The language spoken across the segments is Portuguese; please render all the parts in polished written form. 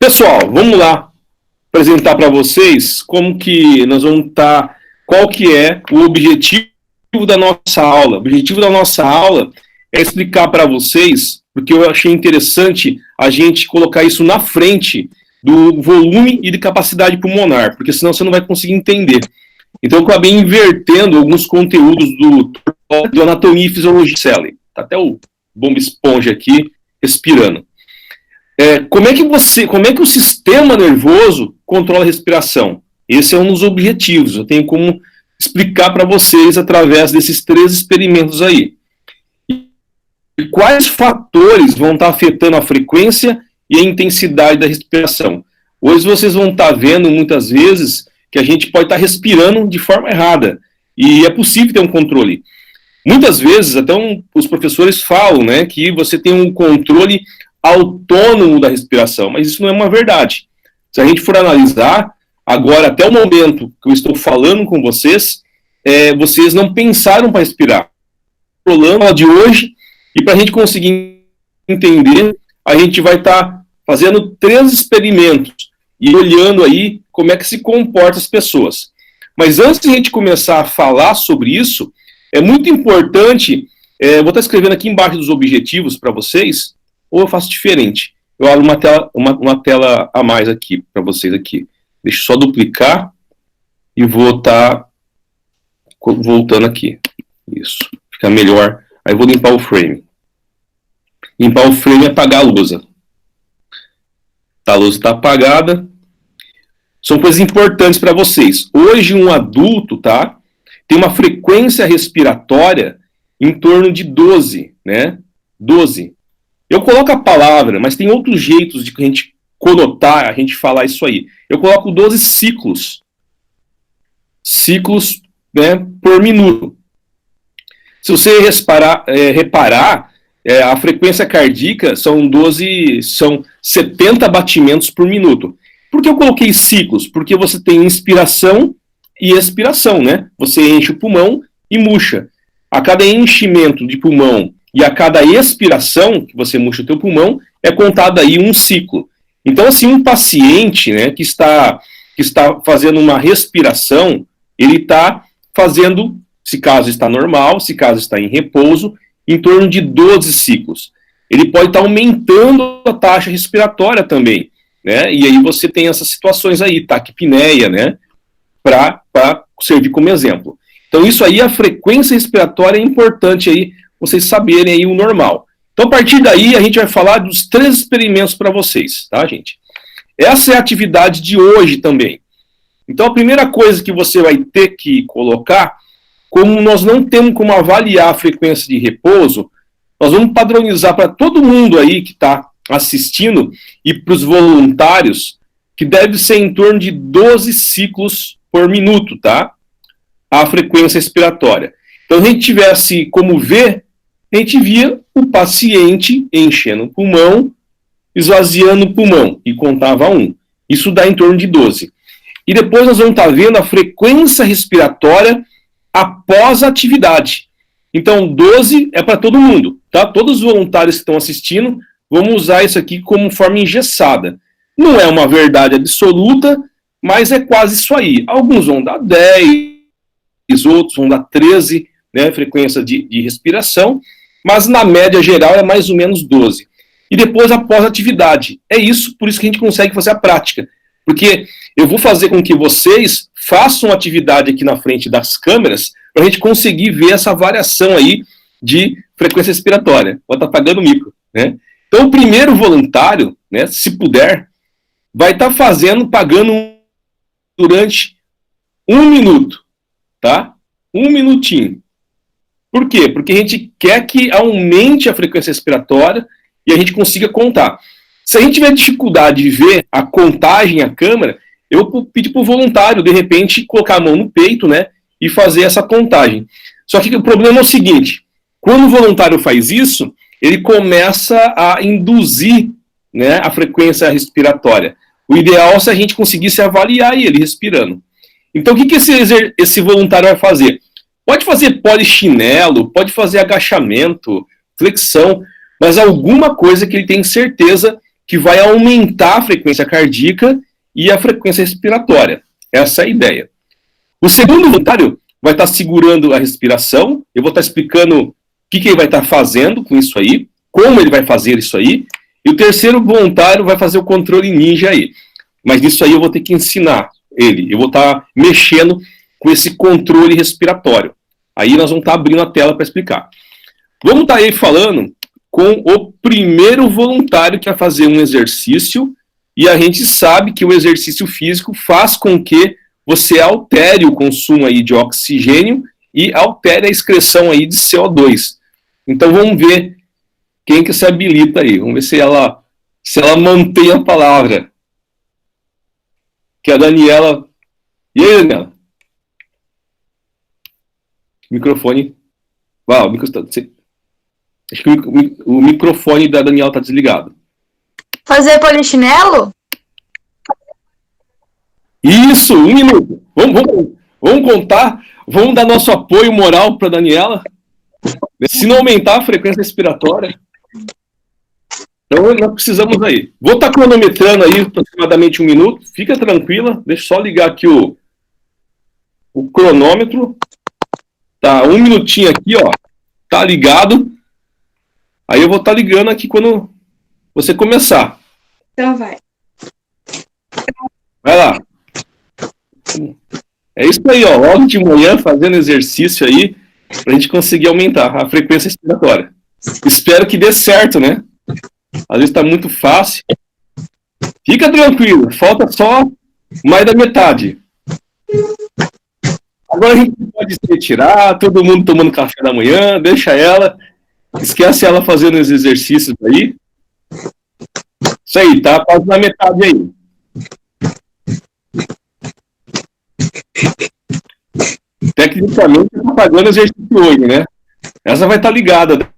Pessoal, vamos lá apresentar para vocês como que nós vamos estar, qual que é o objetivo da nossa aula. O objetivo da nossa aula é explicar para vocês, porque eu achei interessante a gente colocar isso na frente do volume e de capacidade pulmonar, porque senão você não vai conseguir entender. Então eu acabei invertendo alguns conteúdos do Anatomia e Fisiologia Cell. Tá até o Bob Esponja aqui respirando. Como é que o sistema nervoso controla a respiração? Esse é um dos objetivos. Eu tenho como explicar para vocês através desses 3 experimentos aí. E quais fatores vão estar afetando a frequência e a intensidade da respiração? Hoje vocês vão estar vendo muitas vezes que a gente pode estar respirando de forma errada. E é possível ter um controle. Muitas vezes, até os professores falam, né, que você tem um controle autônomo da respiração, mas isso não é uma verdade. Se a gente for analisar, agora, até o momento que eu estou falando com vocês, vocês não pensaram para respirar. Controlando a de hoje, e para a gente conseguir entender, a gente vai estar fazendo 3 experimentos e olhando aí como é que se comportam as pessoas. Mas antes de a gente começar a falar sobre isso, é muito importante, vou estar escrevendo aqui embaixo dos objetivos para vocês, ou eu faço diferente. Eu abro uma tela a mais aqui, para vocês aqui. Deixa eu só duplicar e vou estar voltando aqui. Isso, fica melhor. Aí eu vou limpar o frame. Limpar o frame é apagar a lousa. A lousa está apagada. São coisas importantes para vocês. Hoje um adulto, tá, tem uma frequência respiratória em torno de 12, né? 12. Eu coloco a palavra, mas tem outros jeitos de a gente conotar, a gente falar isso aí. Eu coloco 12 ciclos. Ciclos, né, por minuto. Se você reparar, a frequência cardíaca são 70 batimentos por minuto. Por que eu coloquei ciclos? Porque você tem inspiração e expiração, né? Você enche o pulmão e murcha. A cada enchimento de pulmão e a cada expiração que você murcha o teu pulmão, é contado aí um ciclo. Então, assim, um paciente, né, que está fazendo uma respiração, ele está fazendo, se caso está normal, se caso está em repouso, em torno de 12 ciclos. Ele pode estar aumentando a taxa respiratória também, né? E aí você tem essas situações aí, taquipneia, né, para servir como exemplo. Então, isso aí, a frequência respiratória é importante aí, vocês saberem aí o normal. Então, a partir daí, a gente vai falar dos 3 experimentos para vocês, tá, gente? Essa é a atividade de hoje também. Então, a primeira coisa que você vai ter que colocar, como nós não temos como avaliar a frequência de repouso, nós vamos padronizar para todo mundo aí que está assistindo e para os voluntários, que deve ser em torno de 12 ciclos por minuto, tá? A frequência respiratória. Então, se a gente tivesse como ver, a gente via o paciente enchendo o pulmão, esvaziando o pulmão, e contava 1. Isso dá em torno de 12. E depois nós vamos estar vendo a frequência respiratória após a atividade. Então, 12 é para todo mundo, tá? Todos os voluntários que estão assistindo, vamos usar isso aqui como forma engessada. Não é uma verdade absoluta, mas é quase isso aí. Alguns vão dar 10, outros vão dar 13, né, frequência de respiração, mas na média geral é mais ou menos 12. E depois após a atividade. É isso, por isso que a gente consegue fazer a prática. Porque eu vou fazer com que vocês façam atividade aqui na frente das câmeras para a gente conseguir ver essa variação aí de frequência respiratória. Vou estar apagando o micro, né? Então o primeiro voluntário, né, se puder, vai estar pagando durante 1 minuto, tá? 1 minutinho. Por quê? Porque a gente quer que aumente a frequência respiratória e a gente consiga contar. Se a gente tiver dificuldade de ver a contagem, a câmera, eu pedi para o voluntário, de repente, colocar a mão no peito, né, e fazer essa contagem. Só que o problema é o seguinte, quando o voluntário faz isso, ele começa a induzir, né, a frequência respiratória. O ideal é se a gente conseguisse avaliar ele respirando. Então, o que esse voluntário vai fazer? Pode fazer polichinelo, pode fazer agachamento, flexão, mas alguma coisa que ele tem certeza que vai aumentar a frequência cardíaca e a frequência respiratória. Essa é a ideia. O segundo voluntário vai estar segurando a respiração, eu vou estar explicando o que ele vai estar fazendo com isso aí, como ele vai fazer isso aí, e o terceiro voluntário vai fazer o controle ninja aí. Mas isso aí eu vou ter que ensinar ele, eu vou estar mexendo com esse controle respiratório. Aí nós vamos estar abrindo a tela para explicar. Vamos estar aí falando com o primeiro voluntário que vai fazer um exercício, e a gente sabe que o exercício físico faz com que você altere o consumo aí de oxigênio e altere a excreção aí de CO2. Então vamos ver quem que se habilita aí. Vamos ver se ela mantém a palavra. Que a Daniela... E aí, Daniela? Microfone... Acho que o microfone da Daniela está desligado. Fazer polichinelo? Isso, 1 minuto. Vamos contar, vamos dar nosso apoio moral para a Daniela. Se não aumentar a frequência respiratória. Então nós precisamos aí. Vou estar cronometrando aí aproximadamente 1 minuto. Fica tranquila, deixa eu só ligar aqui o cronômetro. Tá, 1 minutinho aqui, ó. Tá ligado. Aí eu vou estar ligando aqui quando você começar. Então vai. Vai lá. É isso aí, ó. Logo de manhã fazendo exercício aí, pra gente conseguir aumentar a frequência respiratória. Espero que dê certo, né? Às vezes tá muito fácil. Fica tranquilo, falta só mais da metade. Agora a gente pode se retirar, todo mundo tomando café da manhã, deixa ela, esquece ela fazendo os exercícios aí. Isso aí, tá quase na metade aí. Tecnicamente, eu tô pagando exercício hoje, né? Essa vai estar ligada.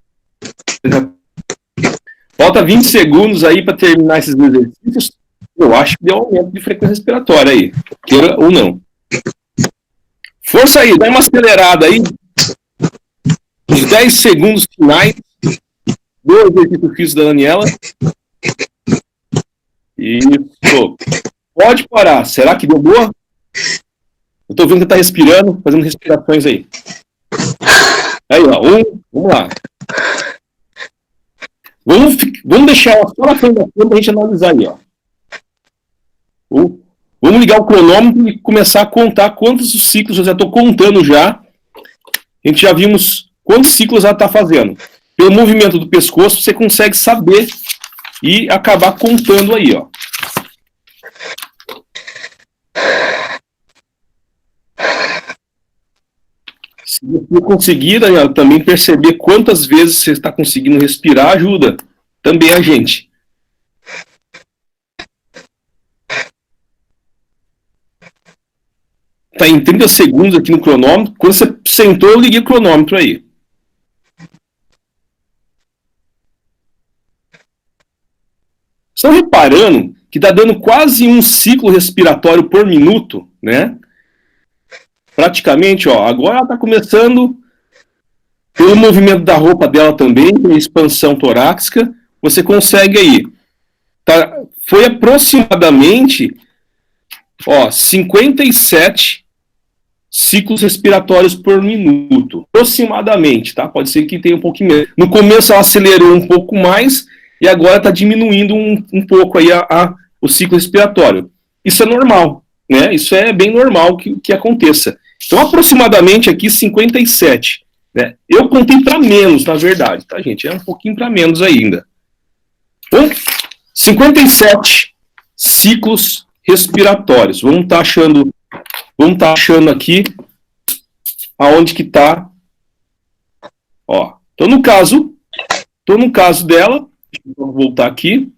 Falta 20 segundos aí para terminar esses exercícios. Eu acho que deu aumento de frequência respiratória aí, queira ou não. Força aí, dá uma acelerada aí. Os 10 segundos finais do exercício físico da Daniela. Isso. Pode parar. Será que deu boa? Eu tô vendo que tá respirando, fazendo respirações aí. Aí, ó. Vamos lá. Vamos deixar ela só na frente da câmera pra gente analisar aí, ó. Vamos ligar o cronômetro e começar a contar quantos ciclos eu já estou contando já. A gente já vimos quantos ciclos ela está fazendo. Pelo movimento do pescoço, você consegue saber e acabar contando aí, ó. Se você conseguir, Daniel, também perceber quantas vezes você está conseguindo respirar, ajuda também a gente. Está em 30 segundos aqui no cronômetro. Quando você sentou, eu liguei o cronômetro aí. Estão reparando que está dando quase um ciclo respiratório por minuto, né? Praticamente, ó. Agora ela está começando pelo movimento da roupa dela também, a expansão torácica. Você consegue aí. Tá, foi aproximadamente, ó, 57 ciclos respiratórios por minuto, aproximadamente, tá? Pode ser que tenha um pouquinho menos. No começo ela acelerou um pouco mais e agora está diminuindo um pouco aí o ciclo respiratório. Isso é normal, né? Isso é bem normal que aconteça. Então, aproximadamente aqui 57, né? Eu contei para menos, na verdade, tá, gente? É um pouquinho para menos ainda. Então, 57 ciclos respiratórios. Vamos estar achando aqui aonde que está. Ó, tô no caso dela. Deixa eu voltar aqui.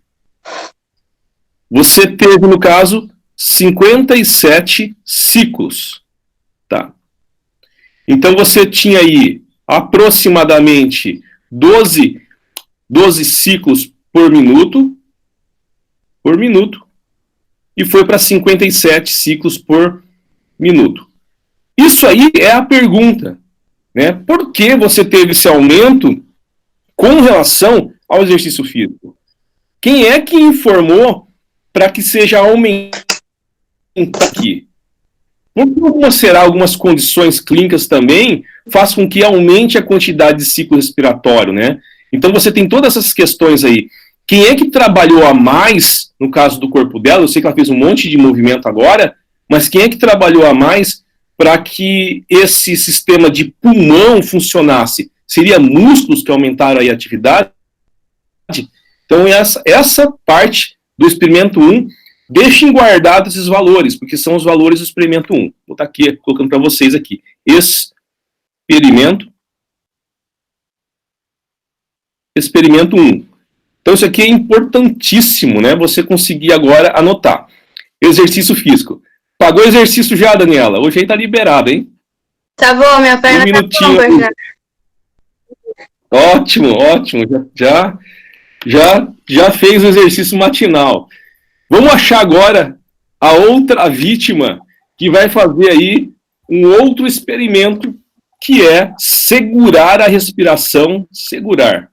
Você teve, no caso, 57 ciclos. Tá? Então você tinha aí aproximadamente 12 ciclos por minuto, e foi para 57 ciclos por minuto. Isso aí é a pergunta, né? Por que você teve esse aumento com relação ao exercício físico? Quem é que informou para que seja aumentado aqui? Vamos considerar algumas condições clínicas também, faz com que aumente a quantidade de ciclo respiratório, né? Então você tem todas essas questões aí. Quem é que trabalhou a mais, no caso do corpo dela, eu sei que ela fez um monte de movimento agora, mas quem é que trabalhou a mais para que esse sistema de pulmão funcionasse? Seria músculos que aumentaram aí a atividade? Então essa parte do experimento 1, deixem guardados esses valores, porque são os valores do experimento 1. Vou estar aqui, colocando para vocês aqui. Experimento 1. Então isso aqui é importantíssimo, né? Você conseguir agora anotar. Exercício físico. Pagou exercício já, Daniela? Hoje aí tá liberado, hein? Tá bom, minha perna tá bomba já. Ótimo. Já fez o exercício matinal. Vamos achar agora a outra vítima que vai fazer aí um outro experimento, que é segurar a respiração. Segurar.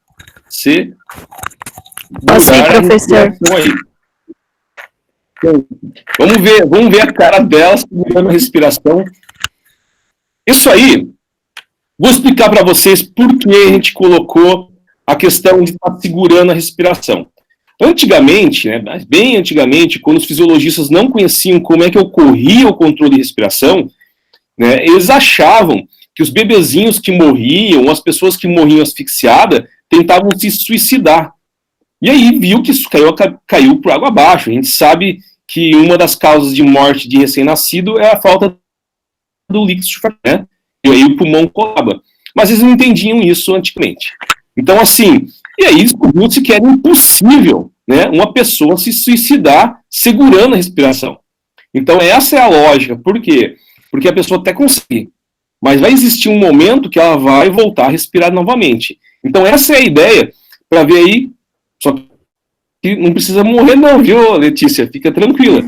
Posso ir, professor? Aí. Então, vamos ver a cara dela segurando a respiração. Isso aí, vou explicar para vocês por que a gente colocou a questão de estar segurando a respiração. Antigamente, né, bem antigamente, quando os fisiologistas não conheciam como é que ocorria o controle de respiração, né, eles achavam que os bebezinhos que morriam, as pessoas que morriam asfixiadas, tentavam se suicidar. E aí viu que isso caiu por água abaixo. A gente sabe que uma das causas de morte de recém-nascido é a falta do líquido, né? E aí o pulmão colaba. Mas eles não entendiam isso antigamente. Então, assim, e aí descobriu-se que era impossível, né, uma pessoa se suicidar segurando a respiração. Então, essa é a lógica. Por quê? Porque a pessoa até consegue, mas vai existir um momento que ela vai voltar a respirar novamente. Então, essa é a ideia, para ver aí, só que não precisa morrer não, viu, Letícia? Fica tranquila.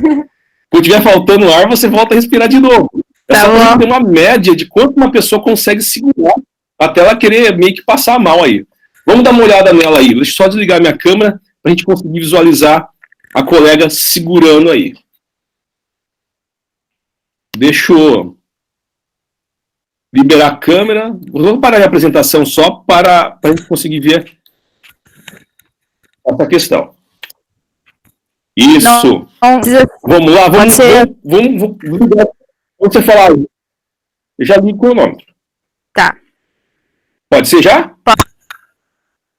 Quando tiver faltando ar, você volta a respirar de novo. É só pra ter uma média de quanto uma pessoa consegue segurar até ela querer meio que passar mal aí. Vamos dar uma olhada nela aí. Deixa eu só desligar minha câmera para a gente conseguir visualizar a colega segurando aí. Deixa eu liberar a câmera. Vou parar a apresentação só para a gente conseguir ver essa questão. Isso. Não, vamos lá, vamos você falar. Eu já li o cronômetro. Tá. Pode ser já? Pode.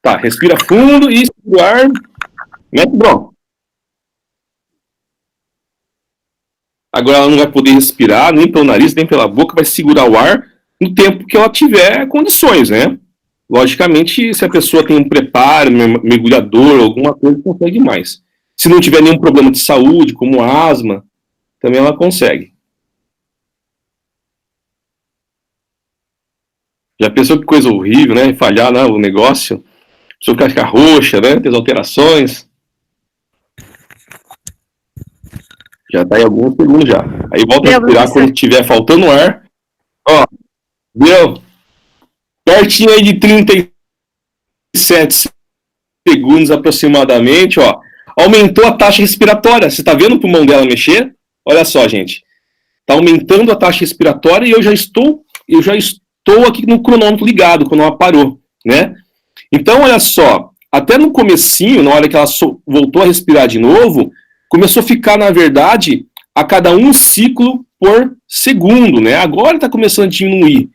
Tá, respira fundo e segura o ar. Mete bronco. Agora ela não vai poder respirar, nem pelo nariz, nem pela boca, vai segurar o ar no tempo que ela tiver condições, né? Logicamente, se a pessoa tem um preparo, mergulhador, alguma coisa, consegue mais. Se não tiver nenhum problema de saúde, como asma, também ela consegue. Já pensou que coisa horrível, né? Falhar, né, o negócio. A pessoa ficar roxa, né? Ter as alterações. Já está em alguns segundos já. Aí volta a respirar quando estiver faltando ar. Ó, viu? Pertinho aí de 37 segundos aproximadamente, ó. Aumentou a taxa respiratória. Você está vendo o pulmão dela mexer? Olha só, gente. Está aumentando a taxa respiratória e eu já estou aqui no cronômetro ligado, quando ela parou, né? Então, olha só, até no comecinho, na hora que ela voltou a respirar de novo, começou a ficar, na verdade, a cada um ciclo por segundo, né? Agora está começando a diminuir.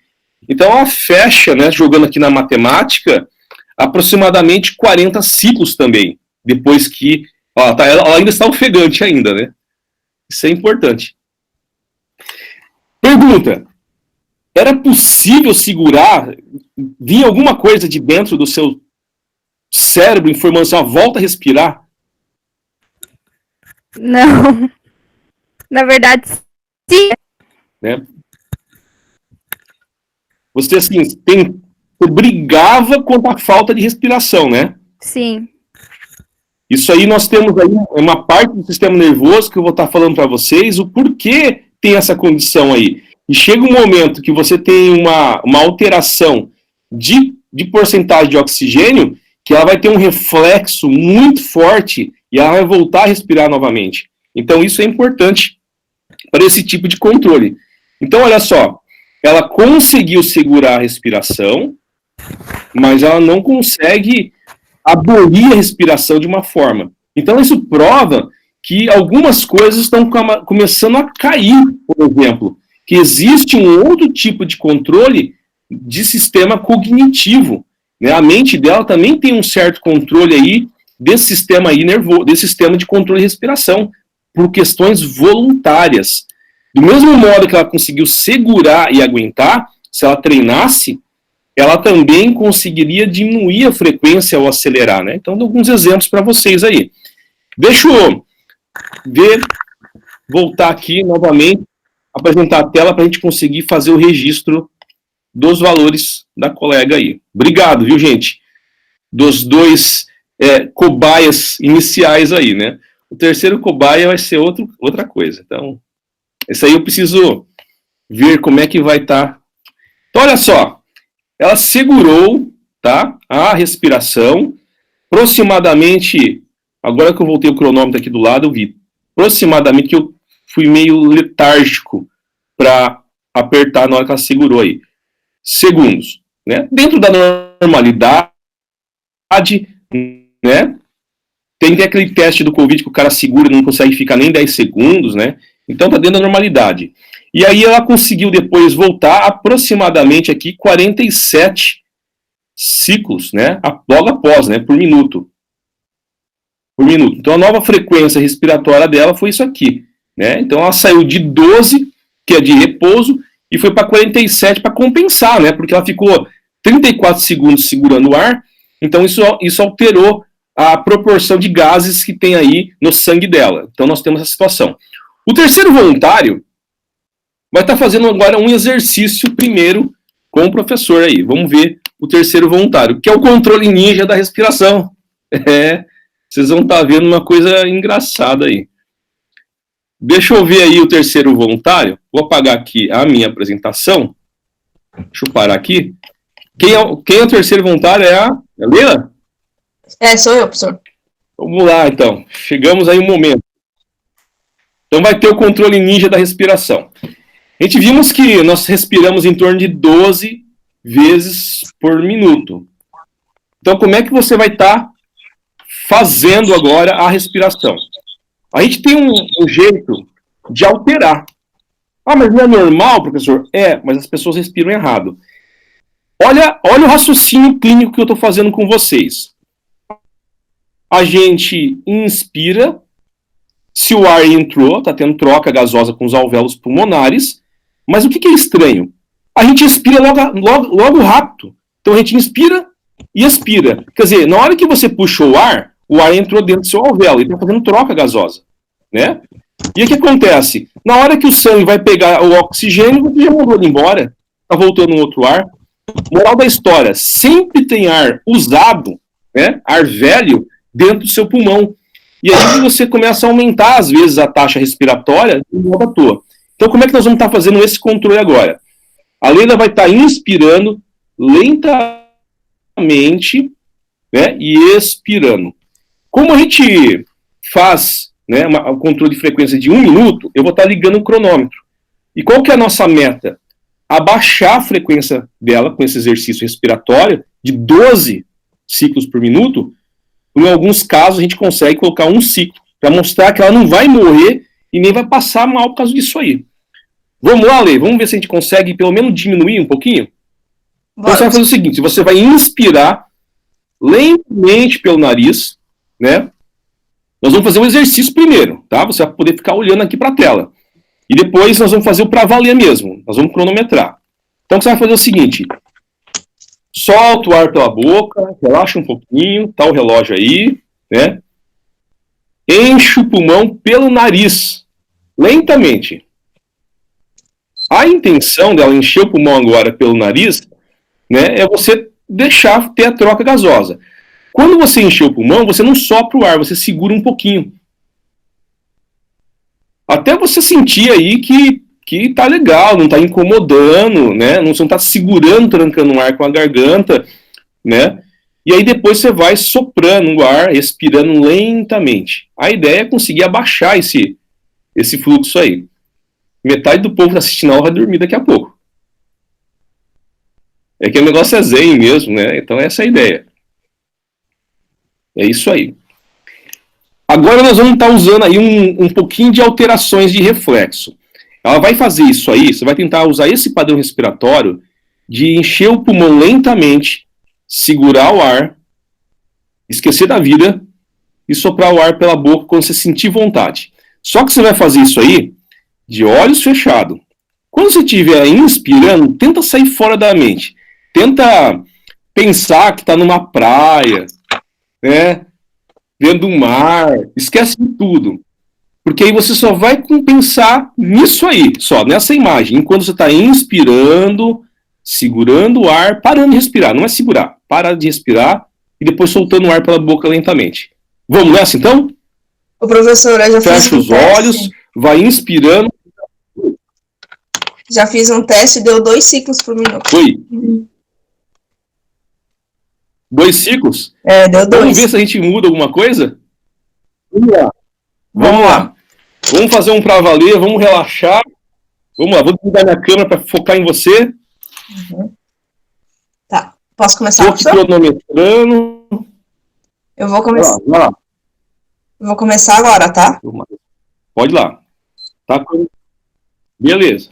Então, ela fecha, né, jogando aqui na matemática, aproximadamente 40 ciclos também, depois que ela ainda está ofegante ainda, né? Isso é importante. Pergunta. Era possível segurar, vir alguma coisa de dentro do seu cérebro informando assim, volta a respirar? Não. Na verdade, sim. Né? Você, assim, brigava contra a falta de respiração, né? Sim. Isso aí nós temos aí uma parte do sistema nervoso que eu vou estar falando para vocês, o porquê tem essa condição aí. E chega um momento que você tem uma alteração de porcentagem de oxigênio que ela vai ter um reflexo muito forte e ela vai voltar a respirar novamente. Então, isso é importante para esse tipo de controle. Então, olha só, ela conseguiu segurar a respiração, mas ela não consegue abolir a respiração de uma forma. Então, isso prova que algumas coisas estão começando a cair, por exemplo, que existe um outro tipo de controle de sistema cognitivo. Né? A mente dela também tem um certo controle aí desse sistema aí nervoso, desse sistema de controle de respiração, por questões voluntárias. Do mesmo modo que ela conseguiu segurar e aguentar, se ela treinasse, ela também conseguiria diminuir a frequência ao acelerar, né? Então, dou alguns exemplos para vocês aí. Deixa eu voltar aqui novamente, apresentar a tela para a gente conseguir fazer o registro dos valores da colega aí. Obrigado, viu, gente? Dos dois cobaias iniciais aí, né? O terceiro cobaia vai ser outra coisa. Então, esse aí eu preciso ver como é que vai estar. Então, olha só. Ela segurou, tá, a respiração, aproximadamente, agora que eu voltei o cronômetro aqui do lado, eu vi, aproximadamente que eu fui meio letárgico para apertar na hora que ela segurou aí. Segundos, né? Dentro da normalidade, né? Tem aquele teste do Covid que o cara segura e não consegue ficar nem 10 segundos, né? Então tá dentro da normalidade. E aí ela conseguiu depois voltar aproximadamente aqui 47 ciclos, né? Logo após, né? Por minuto. Por minuto. Então a nova frequência respiratória dela foi isso aqui, né? Então ela saiu de 12, que é de repouso, e foi para 47 para compensar, né? Porque ela ficou 34 segundos segurando o ar, então isso alterou a proporção de gases que tem aí no sangue dela. Então nós temos essa situação. O terceiro voluntário vai estar fazendo agora um exercício primeiro com o professor aí. Vamos ver o terceiro voluntário, que é o controle ninja da respiração. Vocês vão estar vendo uma coisa engraçada aí. Deixa eu ver aí o terceiro voluntário. Vou apagar aqui a minha apresentação. Deixa eu parar aqui. Quem é o terceiro voluntário? É a Leila? Sou eu, professor. Vamos lá, então. Chegamos aí um momento. Então vai ter o controle ninja da respiração. A gente vimos que nós respiramos em torno de 12 vezes por minuto. Então, como é que você vai estar fazendo agora a respiração? A gente tem um jeito de alterar. Ah, mas não é normal, professor? Mas as pessoas respiram errado. Olha o raciocínio clínico que eu estou fazendo com vocês. A gente inspira, se o ar entrou, está tendo troca gasosa com os alvéolos pulmonares, mas o que é estranho? A gente expira logo rápido. Então a gente inspira e expira. Quer dizer, na hora que você puxou o ar entrou dentro do seu alvéolo e está fazendo troca gasosa. Né? E o que acontece? Na hora que o sangue vai pegar o oxigênio, você já mandou ele embora. Está voltando um outro ar. Moral da história, sempre tem ar usado, né, ar velho, dentro do seu pulmão. E aí você começa a aumentar, às vezes, a taxa respiratória de modo à toa. Então, como é que nós vamos estar fazendo esse controle agora? A Leila vai estar inspirando lentamente, né, e expirando. Como a gente faz, né, um controle de frequência de 1 minuto, eu vou estar ligando o cronômetro. E qual que é a nossa meta? Abaixar a frequência dela com esse exercício respiratório de 12 ciclos por minuto. Em alguns casos, a gente consegue colocar um ciclo para mostrar que ela não vai morrer e nem vai passar mal por causa disso aí. Vamos lá, Lei? Vamos ver se a gente consegue pelo menos diminuir um pouquinho? Então, você vai fazer o seguinte, você vai inspirar lentamente pelo nariz, né? Nós vamos fazer um exercício primeiro, tá? Você vai poder ficar olhando aqui para a tela. E depois nós vamos fazer o para valer mesmo. Nós vamos cronometrar. Então, você vai fazer o seguinte. Solta o ar pela boca, relaxa um pouquinho, tá o relógio aí, né? Enche o pulmão pelo nariz, lentamente. A intenção dela encher o pulmão agora pelo nariz, né, é você deixar ter a troca gasosa. Quando você encher o pulmão, você não sopra o ar, você segura um pouquinho. Até você sentir aí que tá legal, não tá incomodando, né? Você não tá segurando, trancando o ar com a garganta, né? e aí depois você vai soprando o ar, expirando lentamente. A ideia é conseguir abaixar esse fluxo aí. Metade do povo que tá assistindo a aula vai dormir daqui a pouco. É que o negócio é zen mesmo, né? Então essa é a ideia. É isso aí. Agora nós vamos estar usando aí um pouquinho de alterações de reflexo. Ela vai fazer isso aí, você vai tentar usar esse padrão respiratório de encher o pulmão lentamente, segurar o ar, esquecer da vida e soprar o ar pela boca quando você sentir vontade. Só que você vai fazer isso aí de olhos fechados. Quando você estiver inspirando, tenta sair fora da mente. Tenta pensar que está numa praia, né? Dentro do mar, esquece de tudo. Porque aí você só vai pensar nisso aí, só, nessa imagem. Enquanto você está inspirando, segurando o ar, parando de respirar. Não é segurar, para de respirar e depois soltando o ar pela boca lentamente. Vamos nessa, então? O professor, eu já fiz Fecha os olhos, vai inspirando. Já fiz um teste, deu 2 ciclos por minuto. Foi. 2 ciclos? Deu 2. Vamos ver se a gente muda alguma coisa? Vamos lá. Vamos fazer um pra valer, vamos relaxar. Vamos lá, vou mudar minha câmera para focar em você. Tá. Posso começar, Estou aqui professor? cronometrando. Eu vou começar. Vai lá. Eu vou começar agora, tá? Pode ir lá. Tá? Beleza.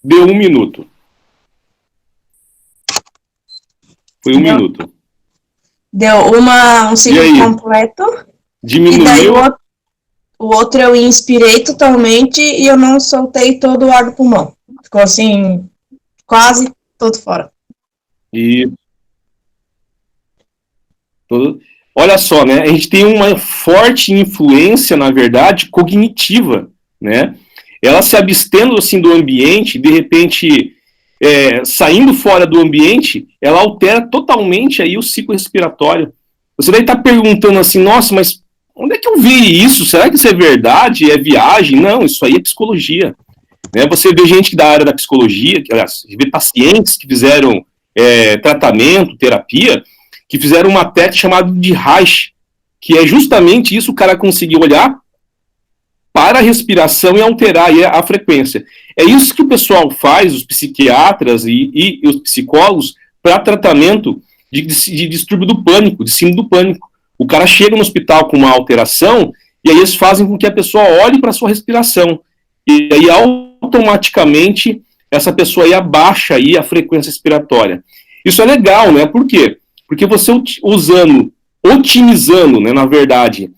Deu 1 minuto. Foi 1 minuto. Deu um ciclo completo. Diminuiu. E daí o outro eu inspirei totalmente e eu não soltei todo o ar do pulmão. Ficou assim, quase todo fora. E olha só, né? A gente tem uma forte influência, na verdade, cognitiva, né? Ela se abstendo assim do ambiente, de repente saindo fora do ambiente, ela altera totalmente aí o ciclo respiratório. Você vai estar perguntando assim, nossa, mas onde é que eu vi isso? Será que isso é verdade? É viagem? Não, isso aí é psicologia. Né? Você vê gente da área da psicologia, vê pacientes que fizeram tratamento, terapia, que fizeram uma técnica chamada de Reich, que é justamente isso, o cara conseguiu olhar para a respiração e alterar aí a frequência. É isso que o pessoal faz, os psiquiatras e os psicólogos, para tratamento de distúrbio do pânico, de síndrome do pânico. O cara chega no hospital com uma alteração e aí eles fazem com que a pessoa olhe para a sua respiração. E aí automaticamente essa pessoa aí abaixa aí a frequência respiratória. Isso é legal, né? Por quê? Porque você otimizando, né, na verdade,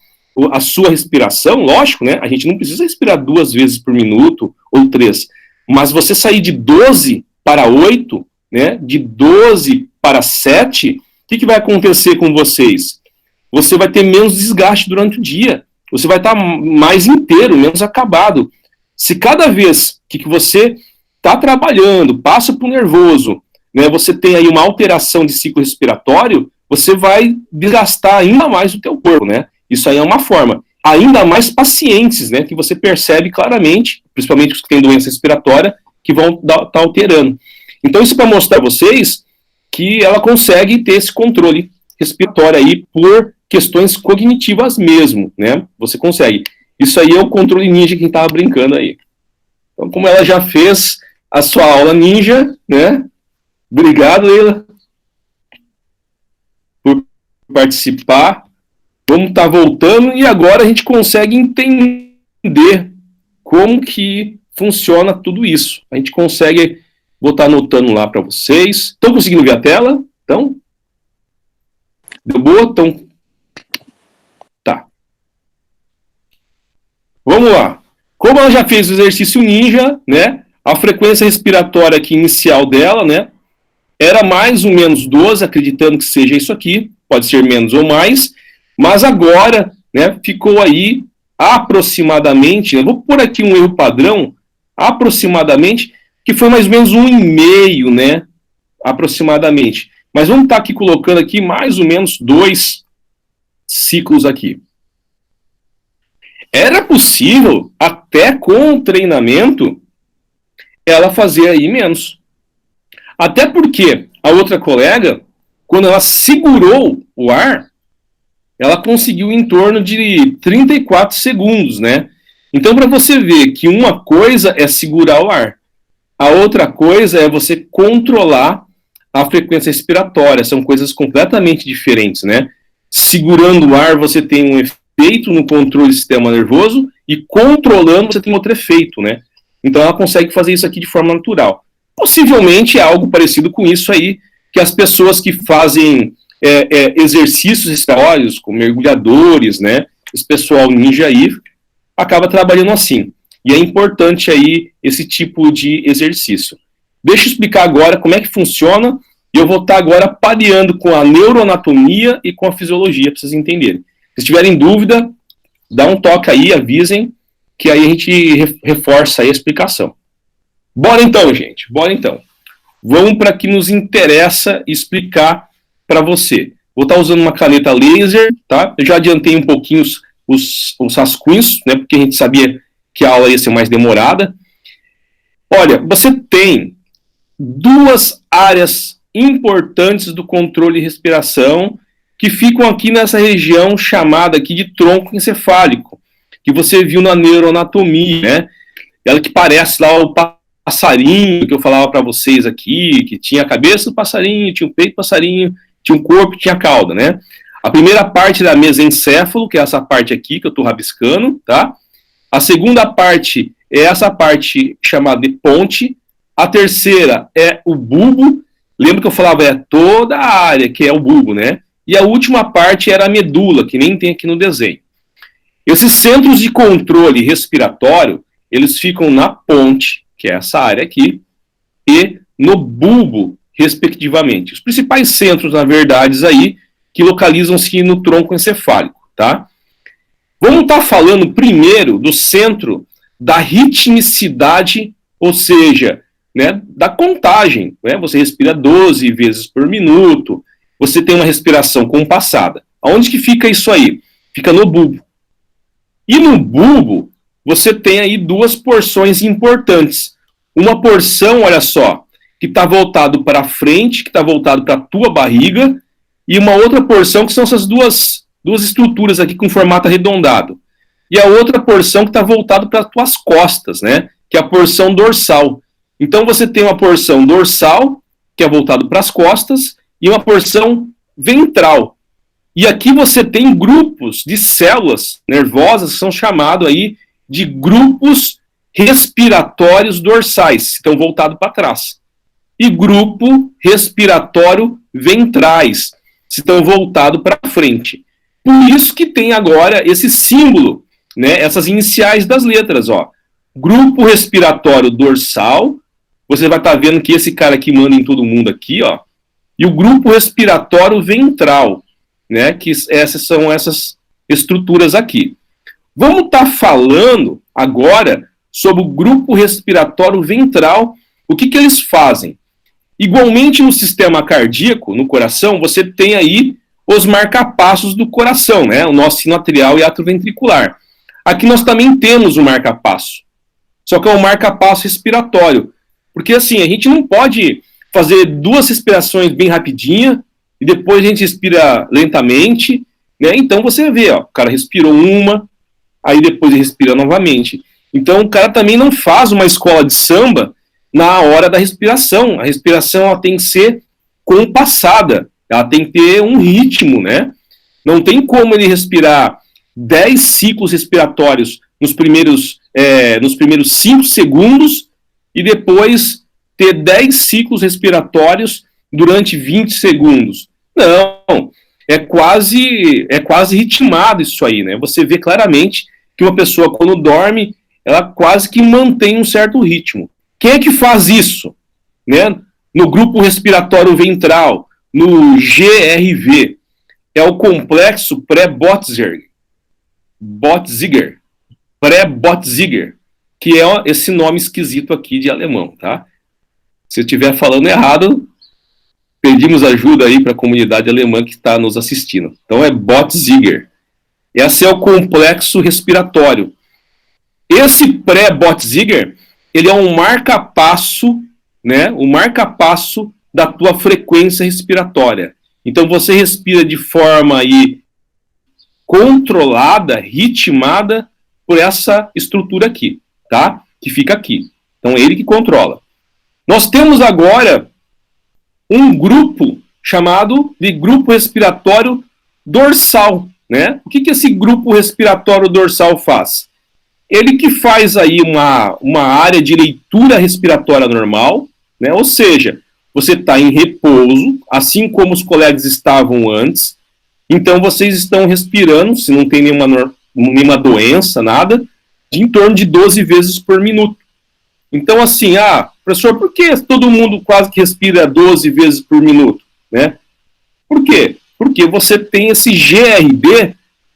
a sua respiração, lógico, né? A gente não precisa respirar 2 vezes por minuto ou 3, mas você sair de 12 para 8, né? De 12 para 7, o que vai acontecer com vocês? Você vai ter menos desgaste durante o dia. Você vai estar mais inteiro, menos acabado. Se cada vez que você está trabalhando, passa para o nervoso, né, você tem aí uma alteração de ciclo respiratório, você vai desgastar ainda mais o teu corpo, né? Isso aí é uma forma. Ainda mais pacientes, né, que você percebe claramente, principalmente os que têm doença respiratória, que vão estar alterando. Então isso para mostrar a vocês que ela consegue ter esse controle respiratório aí por questões cognitivas mesmo, né? Você consegue. Isso aí é o controle ninja que estava brincando aí. Então, como ela já fez a sua aula ninja, né? Obrigado, Leila, por participar. Vamos estar voltando e agora a gente consegue entender como que funciona tudo isso. A gente consegue, vou estar anotando lá para vocês. Estão conseguindo ver a tela? Então? Deu boa? Então, tá. Vamos lá. Como ela já fez o exercício ninja, né? A frequência respiratória aqui inicial dela, né? Era mais ou menos 12, acreditando que seja isso aqui. Pode ser menos ou mais. Mas agora, né? Ficou aí aproximadamente, eu vou pôr aqui um erro padrão, aproximadamente, que foi mais ou menos 1,5, né? Aproximadamente. Mas vamos estar aqui colocando aqui mais ou menos 2 ciclos aqui. Era possível, até com o treinamento, ela fazer aí menos. Até porque a outra colega, quando ela segurou o ar, ela conseguiu em torno de 34 segundos, né? Então, para você ver que uma coisa é segurar o ar, a outra coisa é você controlar a frequência respiratória. São coisas completamente diferentes, né? Segurando o ar, você tem um efeito no controle do sistema nervoso e controlando, você tem outro efeito, né? Então, ela consegue fazer isso aqui de forma natural. Possivelmente é algo parecido com isso aí, que as pessoas que fazem exercícios respiratórios, como mergulhadores, né? Esse pessoal ninja aí, acaba trabalhando assim. E é importante aí esse tipo de exercício. Deixa eu explicar agora como é que funciona, e eu vou estar agora pareando com a neuroanatomia e com a fisiologia, para vocês entenderem. Se tiverem dúvida, dá um toque aí, avisem, que aí a gente reforça aí a explicação. Bora então, gente, bora então. Vamos para que nos interessa explicar para você. Vou estar usando uma caneta laser, tá? Eu já adiantei um pouquinho os rascunhos, né? Porque a gente sabia que a aula ia ser mais demorada. Olha, você tem 2 áreas importantes do controle de respiração que ficam aqui nessa região chamada aqui de tronco encefálico, que você viu na neuroanatomia, né? Ela que parece lá o passarinho que eu falava para vocês aqui, que tinha a cabeça do passarinho, tinha o peito do passarinho, tinha um corpo, tinha a cauda, né? A primeira parte da mesencéfalo, que é essa parte aqui que eu estou rabiscando, tá? A segunda parte é essa parte chamada de ponte. A terceira é o bulbo. Lembra que eu falava, é toda a área que é o bulbo, né? E a última parte era a medula, que nem tem aqui no desenho. Esses centros de controle respiratório, eles ficam na ponte, que é essa área aqui, e no bulbo, respectivamente. Os principais centros, na verdade, aí, que localizam-se no tronco encefálico, tá? Vamos estar falando primeiro do centro da ritmicidade, ou seja, né, da contagem, né? Você respira 12 vezes por minuto, você tem uma respiração compassada. Aonde que fica isso aí? Fica no bulbo. E no bulbo, você tem aí 2 porções importantes. Uma porção, olha só, que está voltado para frente, que está voltado para a tua barriga, e uma outra porção que são essas duas estruturas aqui com formato arredondado. E a outra porção que está voltado para as tuas costas, né? Que é a porção dorsal. Então você tem uma porção dorsal, que é voltado para as costas, e uma porção ventral. E aqui você tem grupos de células nervosas que são chamados aí de grupos respiratórios dorsais, que estão voltados para trás. E grupo respiratório ventrais, que estão voltados para frente. Por isso que tem agora esse símbolo, né, essas iniciais das letras, ó. Grupo respiratório dorsal, você vai estar vendo que esse cara aqui manda em todo mundo aqui, ó. E o grupo respiratório ventral, né, que essas são essas estruturas aqui. Vamos estar falando agora sobre o grupo respiratório ventral, o que eles fazem. Igualmente no sistema cardíaco, no coração, você tem aí os marcapassos do coração, né? O nosso sino atrial e atroventricular. Aqui nós também temos o marcapasso, só que é um marcapasso respiratório. Porque assim, a gente não pode fazer 2 respirações bem rapidinha e depois a gente respira lentamente, né? Então você vê, ó, o cara respirou uma, aí depois ele respira novamente. Então o cara também não faz uma escola de samba na hora da respiração. A respiração ela tem que ser compassada, ela tem que ter um ritmo, né? Não tem como ele respirar 10 ciclos respiratórios nos primeiros 5 segundos e depois ter 10 ciclos respiratórios durante 20 segundos. Não, é quase ritmado isso aí, né? Você vê claramente que uma pessoa, quando dorme, ela quase que mantém um certo ritmo. Quem é que faz isso? Né? No grupo respiratório ventral, no GRV, é o complexo pré-Botziger, pré-Botziger, que é esse nome esquisito aqui de alemão, tá? Se eu estiver falando errado, pedimos ajuda aí para a comunidade alemã que está nos assistindo. Então é Botziger. Esse é o complexo respiratório. Esse pré-Botziger, ele é um marca-passo, né? O marca-passo da tua frequência respiratória. Então você respira de forma aí controlada, ritmada por essa estrutura aqui, tá? Que fica aqui. Então é ele que controla. Nós temos agora um grupo chamado de grupo respiratório dorsal, né? O que esse grupo respiratório dorsal faz? Ele que faz aí uma área de leitura respiratória normal, né? Ou seja, você está em repouso, assim como os colegas estavam antes, então vocês estão respirando, se não tem nenhuma doença, nada, de em torno de 12 vezes por minuto. Então assim, professor, por que todo mundo quase que respira 12 vezes por minuto? Né? Por quê? Porque você tem esse GRB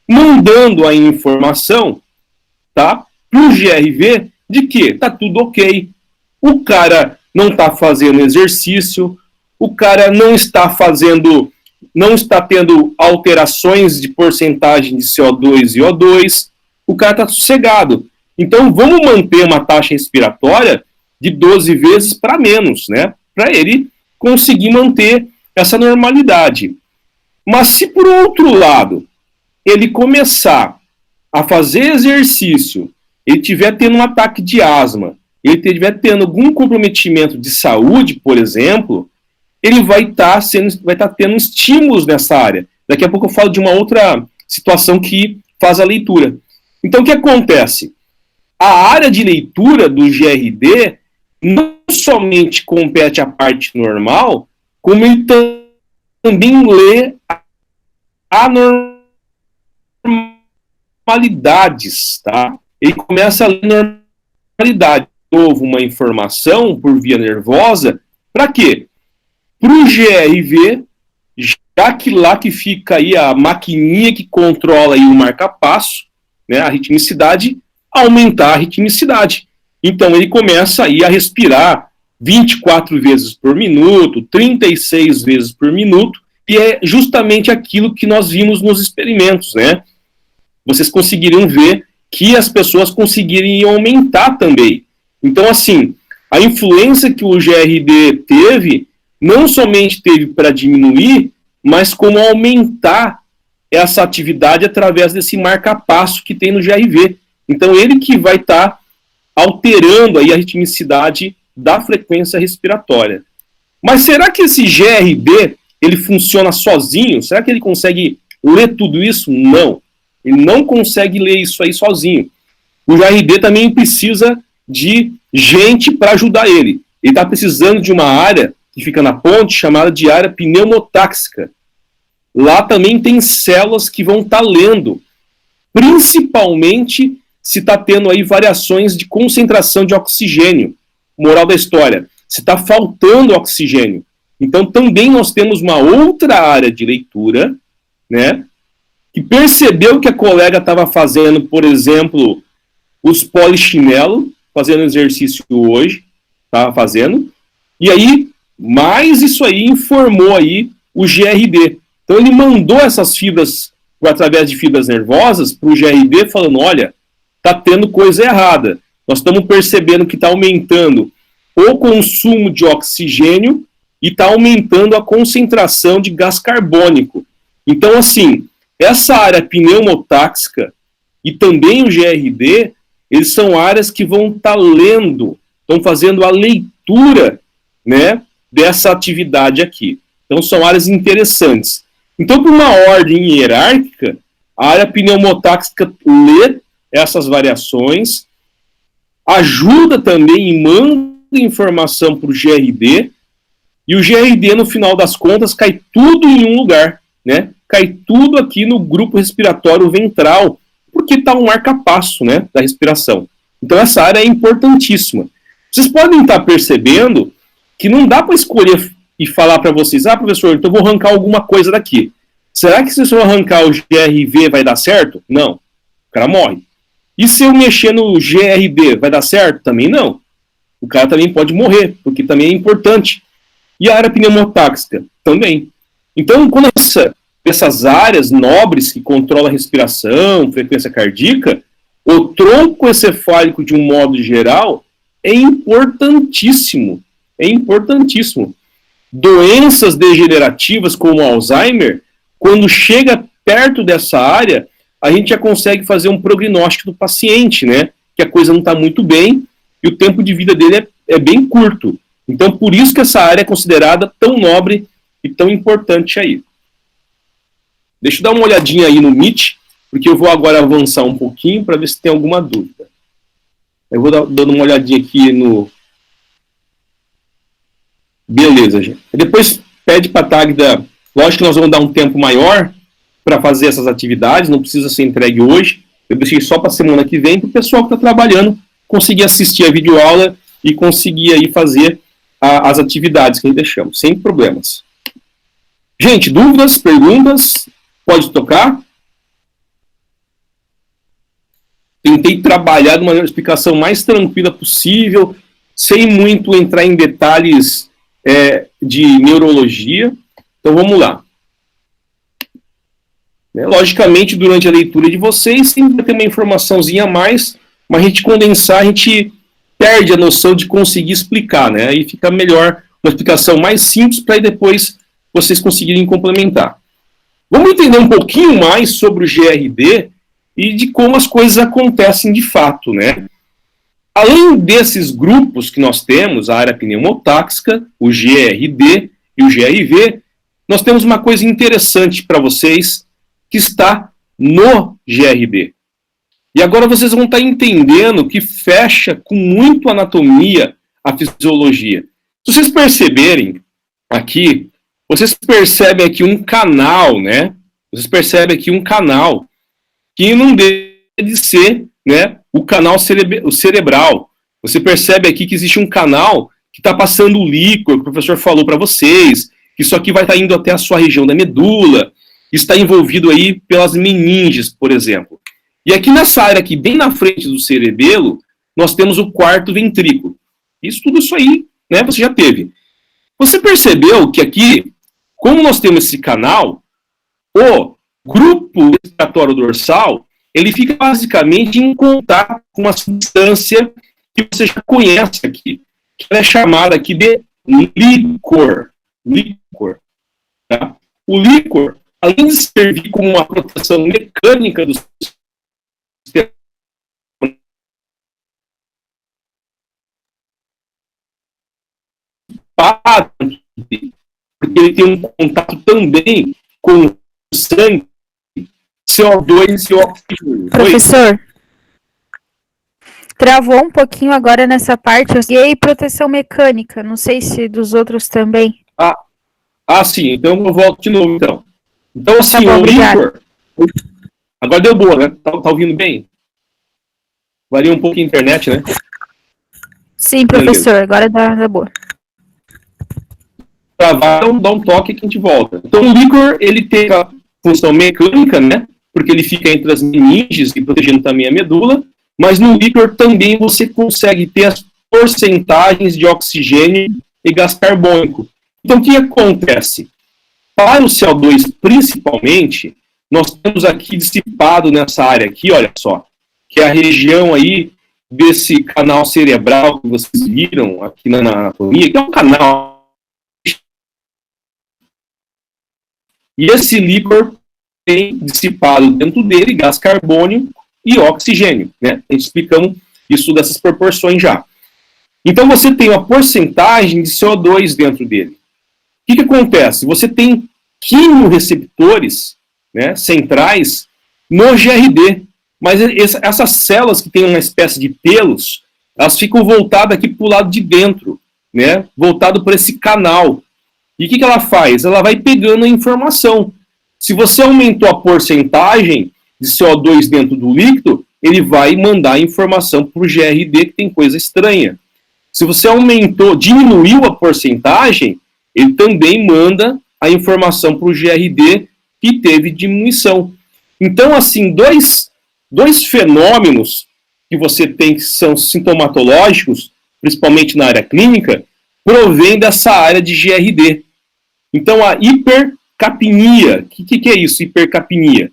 mandando a informação, tá, para o GRV de que tá tudo ok. O cara não está fazendo exercício, o cara não está tendo alterações de porcentagem de CO2 e O2, o cara está sossegado. Então vamos manter uma taxa respiratória de 12 vezes para menos, né? Para ele conseguir manter essa normalidade. Mas se por outro lado ele começar a fazer exercício, ele estiver tendo um ataque de asma, ele estiver tendo algum comprometimento de saúde, por exemplo, ele vai estar tendo estímulos nessa área. Daqui a pouco eu falo de uma outra situação que faz a leitura. Então o que acontece? A área de leitura do GRD não somente compete à parte normal, como ele também lê anormalidades, tá? Ele começa a ler normalidade. Houve uma informação por via nervosa, para quê? Para o GRV, já que lá que fica aí a maquininha que controla aí o marca-passo, né, a ritmicidade, aumentar a ritmicidade. Então ele começa aí a respirar 24 vezes por minuto, 36 vezes por minuto, e é justamente aquilo que nós vimos nos experimentos, né? Vocês conseguiriam ver que as pessoas conseguiriam aumentar também. Então, assim, a influência que o GRD teve, não somente teve para diminuir, mas como aumentar essa atividade através desse marca-passo que tem no GRV. Então, ele que vai estar alterando aí a ritmicidade da frequência respiratória. Mas será que esse GRB, ele funciona sozinho? Será que ele consegue ler tudo isso? Não. Ele não consegue ler isso aí sozinho. O GRD também precisa de gente para ajudar ele. Ele está precisando de uma área que fica na ponte, chamada de área pneumotáxica. Lá também tem células que vão estar lendo, principalmente se está tendo aí variações de concentração de oxigênio. Moral da história, se está faltando oxigênio. Então também nós temos uma outra área de leitura, né, que percebeu que a colega estava fazendo, por exemplo, os polichinelo, fazendo exercício hoje, estava fazendo, e aí, mais isso aí informou aí o GRD. Então ele mandou essas fibras, através de fibras nervosas, para o GRD, falando, olha, está tendo coisa errada. Nós estamos percebendo que está aumentando o consumo de oxigênio e está aumentando a concentração de gás carbônico. Então, assim, essa área pneumotáxica e também o GRD, eles são áreas que vão estar lendo, estão fazendo a leitura, né, dessa atividade aqui. Então, são áreas interessantes. Então, por uma ordem hierárquica, a área pneumotáxica lê essas variações, ajuda também e manda informação para o GRD, e o GRD, no final das contas, cai tudo em um lugar, né? Cai tudo aqui no grupo respiratório ventral, porque está um marca-passo, né, da respiração. Então, essa área é importantíssima. Vocês podem estar percebendo que não dá para escolher e falar para vocês, professor, então eu vou arrancar alguma coisa daqui. Será que se eu arrancar o GRV vai dar certo? Não. O cara morre. E se eu mexer no GRD, vai dar certo? Também não. O cara também pode morrer, porque também é importante. E a área pneumotáxica? Também. Então, quando essas áreas nobres que controlam a respiração, frequência cardíaca, o tronco encefálico, de um modo geral, é importantíssimo. É importantíssimo. Doenças degenerativas como Alzheimer, quando chega perto dessa área, a gente já consegue fazer um prognóstico do paciente, né? Que a coisa não está muito bem e o tempo de vida dele é bem curto. Então, por isso que essa área é considerada tão nobre e tão importante aí. Deixa eu dar uma olhadinha aí no Meet, porque eu vou agora avançar um pouquinho para ver se tem alguma dúvida. Eu vou dando uma olhadinha aqui no... Beleza, gente. Depois pede para a Tagda... Lógico que nós vamos dar um tempo maior para fazer essas atividades, não precisa ser entregue hoje. Eu deixei só para a semana que vem, para o pessoal que está trabalhando conseguir assistir a videoaula e conseguir aí fazer as atividades que a gente deixamos, sem problemas. Gente, dúvidas, perguntas? Pode tocar? Tentei trabalhar de uma explicação mais tranquila possível, sem muito entrar em detalhes de neurologia. Então vamos lá. Logicamente, durante a leitura de vocês, sempre vai ter uma informaçãozinha a mais, mas a gente condensar, a gente perde a noção de conseguir explicar, né? Aí fica melhor uma explicação mais simples para depois vocês conseguirem complementar. Vamos entender um pouquinho mais sobre o GRD e de como as coisas acontecem de fato, né? Além desses grupos que nós temos, a área pneumotáxica, o GRD e o GRV, nós temos uma coisa interessante para vocês que está no GRD. E agora vocês vão estar entendendo que fecha com muito anatomia a fisiologia. Se vocês perceberem aqui, vocês percebem aqui um canal, né? Vocês percebem aqui um canal que não deixa de ser, né, o canal cerebral. Você percebe aqui que existe um canal que está passando o líquor, que o professor falou para vocês, que isso aqui vai estar indo até a sua região da medula, está envolvido aí pelas meninges, por exemplo. E aqui nessa área, aqui bem na frente do cerebelo, nós temos o quarto ventrículo. Tudo isso aí, né, você já teve. Você percebeu que aqui, como nós temos esse canal, o grupo respiratório dorsal, ele fica basicamente em contato com uma substância que você já conhece aqui, que é chamada aqui de líquor. Líquor. Tá? O líquor, além de servir como uma proteção mecânica do sistema, porque ele tem um contato também com o sangue, CO2 e oxigênio. Professor, travou um pouquinho agora nessa parte. E aí, proteção mecânica, não sei se dos outros também. Sim, então eu volto de novo, então. Então, assim, bom, o líquor... Agora deu boa, né? Tá ouvindo bem? Varia um pouco a internet, né? Sim, professor, agora dá boa. Então dá um toque que a gente volta. Então o líquor, ele tem a função mecânica, né? Porque ele fica entre as meninges e protegendo também a medula, mas no líquor também você consegue ter as porcentagens de oxigênio e gás carbônico. Então o que acontece? Para o CO2 principalmente, nós temos aqui dissipado nessa área aqui, olha só, que é a região aí desse canal cerebral que vocês viram aqui na anatomia, que é um canal. E esse líquor tem dissipado dentro dele gás carbônico e oxigênio, né? A gente explicamos isso dessas proporções já. Então você tem uma porcentagem de CO2 dentro dele. O que acontece? Você tem quimioreceptores, né, centrais no GRD. Mas essas células que têm uma espécie de pelos, elas ficam voltadas aqui para o lado de dentro, né, voltado para esse canal. E o que ela faz? Ela vai pegando a informação. Se você aumentou a porcentagem de CO2 dentro do líquido, ele vai mandar a informação para o GRD que tem coisa estranha. Se você diminuiu a porcentagem, ele também manda a informação para o GRD que teve diminuição. Então, assim, dois fenômenos que você tem que são sintomatológicos, principalmente na área clínica, provém dessa área de GRD. Então, a hipercapnia, o que é isso, hipercapnia?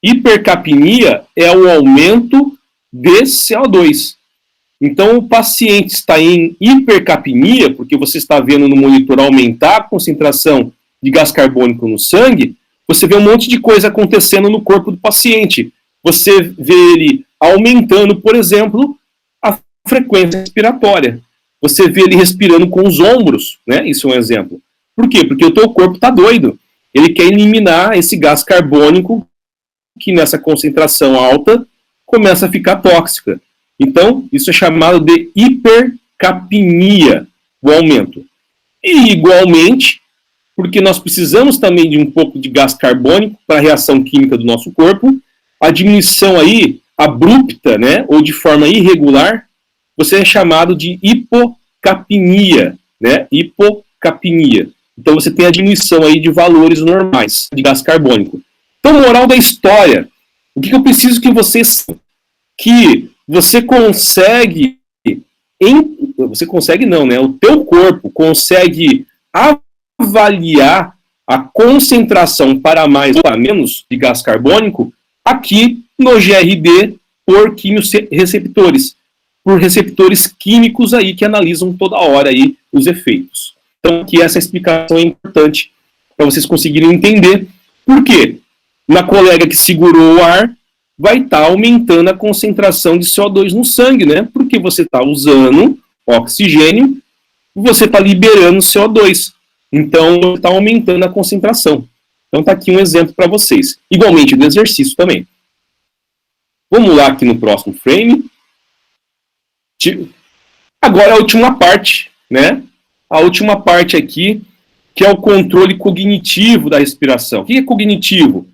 Hipercapnia é o aumento de CO2. Então, o paciente está em hipercapnia, porque você está vendo no monitor aumentar a concentração de gás carbônico no sangue, você vê um monte de coisa acontecendo no corpo do paciente. Você vê ele aumentando, por exemplo, a frequência respiratória. Você vê ele respirando com os ombros, né? Isso é um exemplo. Por quê? Porque o teu corpo está doido. Ele quer eliminar esse gás carbônico que nessa concentração alta começa a ficar tóxica. Então, isso é chamado de hipercapnia, o aumento. E, igualmente, porque nós precisamos também de um pouco de gás carbônico para a reação química do nosso corpo, a diminuição aí, abrupta, né, ou de forma irregular, você é chamado de hipocapnia, né, hipocapnia. Então, você tem a diminuição aí de valores normais de gás carbônico. Então, moral da história, o que eu preciso que vocês... que você consegue, o teu corpo consegue avaliar a concentração para mais ou para menos de gás carbônico aqui no GRD por quimioreceptores, por receptores químicos aí que analisam toda hora aí os efeitos. Então, aqui essa explicação é importante para vocês conseguirem entender. Por quê? Na colega que segurou o ar, vai estar aumentando a concentração de CO2 no sangue, né? Porque você está usando oxigênio e você está liberando CO2. Então, está aumentando a concentração. Então, está aqui um exemplo para vocês. Igualmente do exercício também. Vamos lá aqui no próximo frame. Agora a última parte, né? A última parte aqui, que é o controle cognitivo da respiração. O que é cognitivo?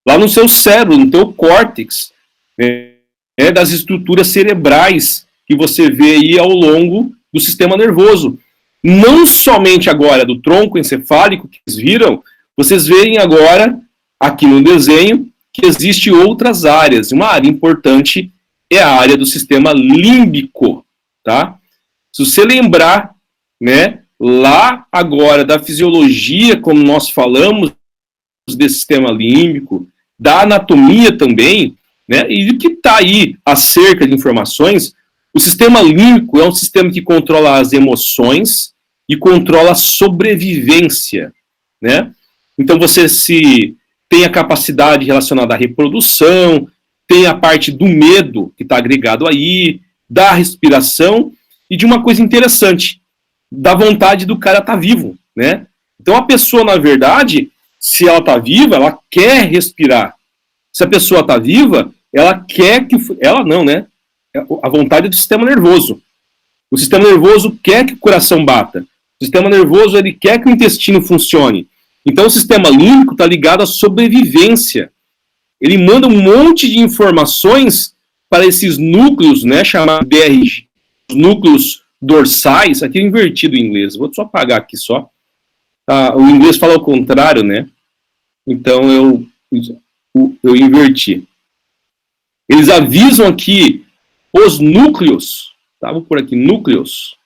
Lá no seu cérebro, no teu córtex, né, das estruturas cerebrais que você vê aí ao longo do sistema nervoso. Não somente agora do tronco encefálico, que vocês veem agora, aqui no desenho, que existem outras áreas. Uma área importante é a área do sistema límbico, tá? Se você lembrar, né, lá agora da fisiologia, como nós falamos, desse sistema límbico, da anatomia também, né, e que está aí acerca de informações, o sistema límbico é um sistema que controla as emoções e controla a sobrevivência, né? Então você tem a capacidade relacionada à reprodução, tem a parte do medo que está agregado aí, da respiração e de uma coisa interessante, da vontade do cara estar vivo, né? Então a pessoa, na verdade, se ela está viva, ela quer respirar. Se a pessoa está viva, ela quer que... Ela não, né? A vontade do sistema nervoso. O sistema nervoso quer que o coração bata. O sistema nervoso, ele quer que o intestino funcione. Então o sistema límbico está ligado à sobrevivência. Ele manda um monte de informações para esses núcleos, né? Chamados DRG. Os núcleos dorsais. Aqui é invertido em inglês. Vou só apagar aqui só. O inglês fala ao contrário, né? Então eu inverti. Eles avisam aqui os núcleos. Tá? Vou pôr aqui núcleos.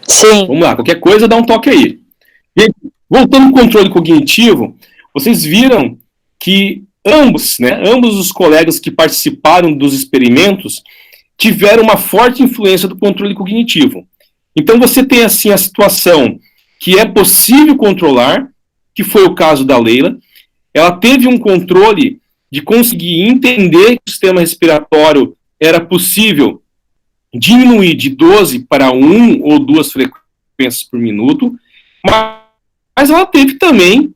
Sim. Vamos lá, qualquer coisa dá um toque aí. E, voltando ao controle cognitivo, vocês viram que ambos os colegas que participaram dos experimentos tiveram uma forte influência do controle cognitivo. Então você tem assim a situação que é possível controlar, que foi o caso da Leila. Ela teve um controle de conseguir entender que o sistema respiratório era possível diminuir de 12 para 1 ou 2 frequências por minuto, mas ela teve também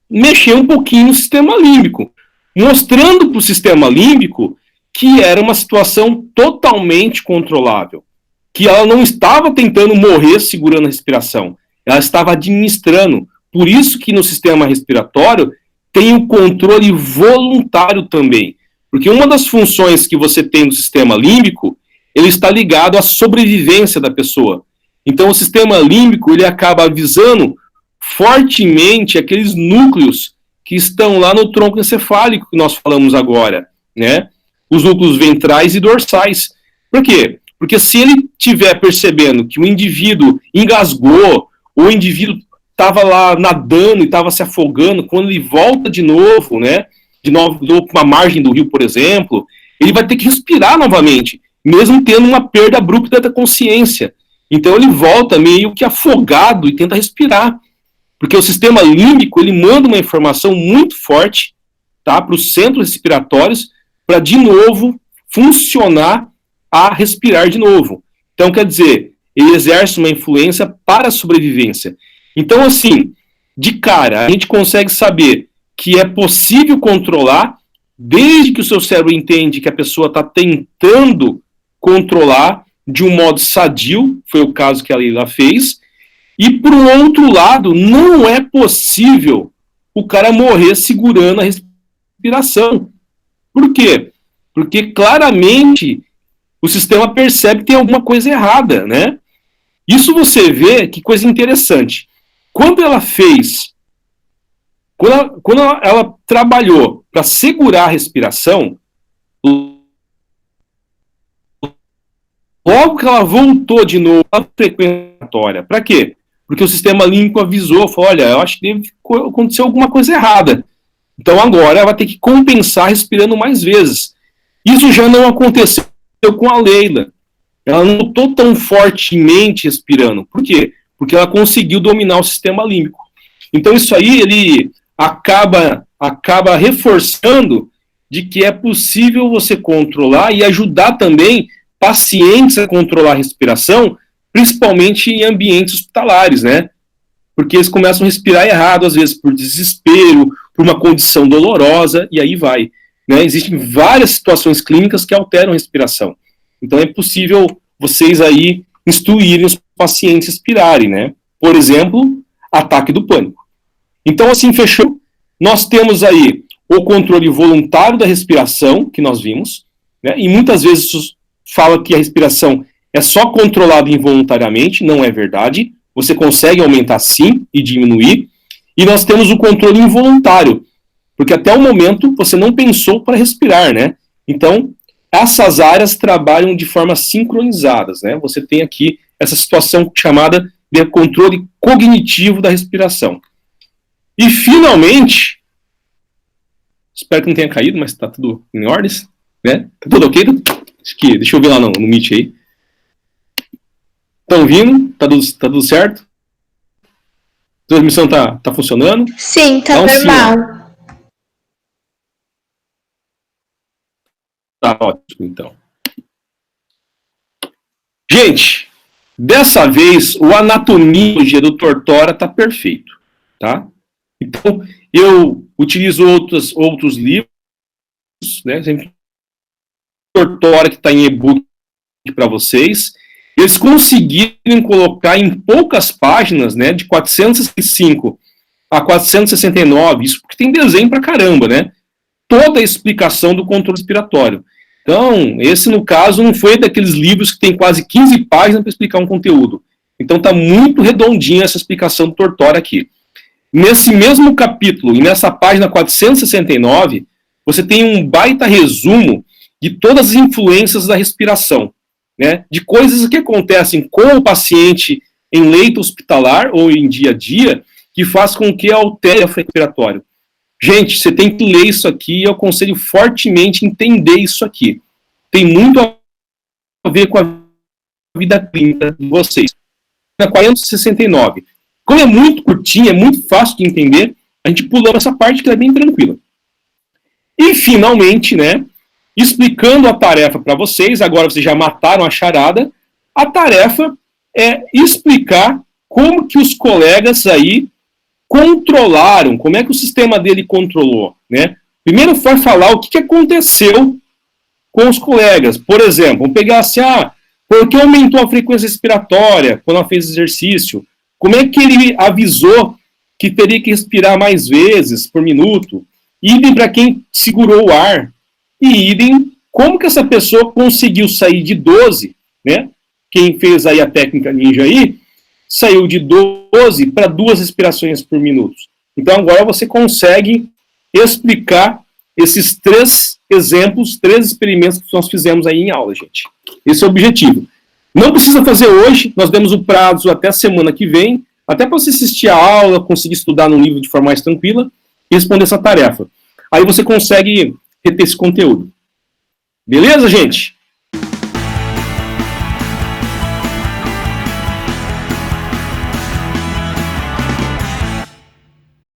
mexer um pouquinho no sistema límbico, mostrando para o sistema límbico que era uma situação totalmente controlável, que ela não estava tentando morrer segurando a respiração, ela estava administrando. Por isso que no sistema respiratório tem o controle voluntário também, porque uma das funções que você tem no sistema límbico, ele está ligado à sobrevivência da pessoa. Então o sistema límbico, ele acaba avisando fortemente aqueles núcleos que estão lá no tronco encefálico que nós falamos agora, né? Os núcleos ventrais e dorsais. Por quê? Porque se ele estiver percebendo que o indivíduo engasgou, ou o indivíduo estava lá nadando e estava se afogando, quando ele volta de novo, né? De novo para uma margem do rio, por exemplo, ele vai ter que respirar novamente, mesmo tendo uma perda abrupta da consciência. Então ele volta meio que afogado e tenta respirar. Porque o sistema límbico, ele manda uma informação muito forte, tá, para os centros respiratórios, para de novo funcionar a respirar de novo. Então, quer dizer, ele exerce uma influência para a sobrevivência. Então, assim, de cara, a gente consegue saber que é possível controlar, desde que o seu cérebro entende que a pessoa está tentando controlar de um modo sadio, foi o caso que a Leila fez. E, por outro lado, não é possível o cara morrer segurando a respiração. Por quê? Porque, claramente, o sistema percebe que tem alguma coisa errada, né? Isso você vê, que coisa interessante. Quando ela fez, quando ela trabalhou para segurar a respiração, logo que ela voltou de novo à frequência respiratória, para quê? Porque o sistema límbico avisou, falou, olha, eu acho que deve acontecer alguma coisa errada. Então agora ela vai ter que compensar respirando mais vezes. Isso já não aconteceu com a Leila. Ela não estou tão fortemente respirando. Por quê? Porque ela conseguiu dominar o sistema límbico. Então isso aí, ele acaba reforçando de que é possível você controlar e ajudar também pacientes a controlar a respiração, principalmente em ambientes hospitalares, né? Porque eles começam a respirar errado, às vezes por desespero, por uma condição dolorosa, e aí vai. Né? Existem várias situações clínicas que alteram a respiração. Então é possível vocês aí instruírem os pacientes a respirarem, né? Por exemplo, ataque do pânico. Então, assim, fechou. Nós temos aí o controle voluntário da respiração, que nós vimos, né? E muitas vezes isso fala que a respiração é só controlada involuntariamente, não é verdade. Você consegue aumentar sim e diminuir. E nós temos o controle involuntário, porque até o momento você não pensou para respirar, né? Então, essas áreas trabalham de forma sincronizadas, né? Você tem aqui essa situação chamada de controle cognitivo da respiração. E, finalmente, espero que não tenha caído, mas está tudo em ordem, né? Tá tudo ok? Deixa eu ver lá no Meet aí. Estão vindo? Tá tudo certo? A transmissão tá funcionando? Sim, tá então, normal. Sim, tá ótimo, então. Gente, dessa vez o anatomia do Tortora tá perfeito, tá? Então, eu utilizo outros livros, né? Tortora que está em e-book para vocês. Eles conseguiram colocar em poucas páginas, né, de 465 a 469, isso porque tem desenho pra caramba, né? Toda a explicação do controle respiratório. Então, esse, no caso, não foi daqueles livros que tem quase 15 páginas para explicar um conteúdo. Então, está muito redondinha essa explicação do Tortora aqui. Nesse mesmo capítulo, e nessa página 469, você tem um baita resumo de todas as influências da respiração, né? De coisas que acontecem com o paciente em leito hospitalar ou em dia a dia, que faz com que altere o respiratório. Gente, você tem que ler isso aqui e eu aconselho fortemente entender isso aqui. Tem muito a ver com a vida clínica de vocês. Na 469. Como é muito curtinha, é muito fácil de entender, a gente pula essa parte que é bem tranquila. E, finalmente, né, explicando a tarefa para vocês. Agora vocês já mataram a charada. A tarefa é explicar como que os colegas aí controlaram, como é que o sistema dele controlou, né? Primeiro vai falar o que aconteceu com os colegas. Por exemplo, vamos pegar assim, por que aumentou a frequência respiratória quando ela fez exercício? Como é que ele avisou que teria que respirar mais vezes por minuto? Idem para quem segurou o ar. E idem como que essa pessoa conseguiu sair de 12, né? Quem fez aí a técnica ninja aí, saiu de 12 para 2 respirações por minuto. Então agora você consegue explicar esses 3 exemplos, 3 experimentos que nós fizemos aí em aula, gente. Esse é o objetivo. Não precisa fazer hoje, nós demos o prazo até a semana que vem, até para você assistir a aula, conseguir estudar no livro de forma mais tranquila e responder essa tarefa. Aí você consegue reter esse conteúdo. Beleza, gente?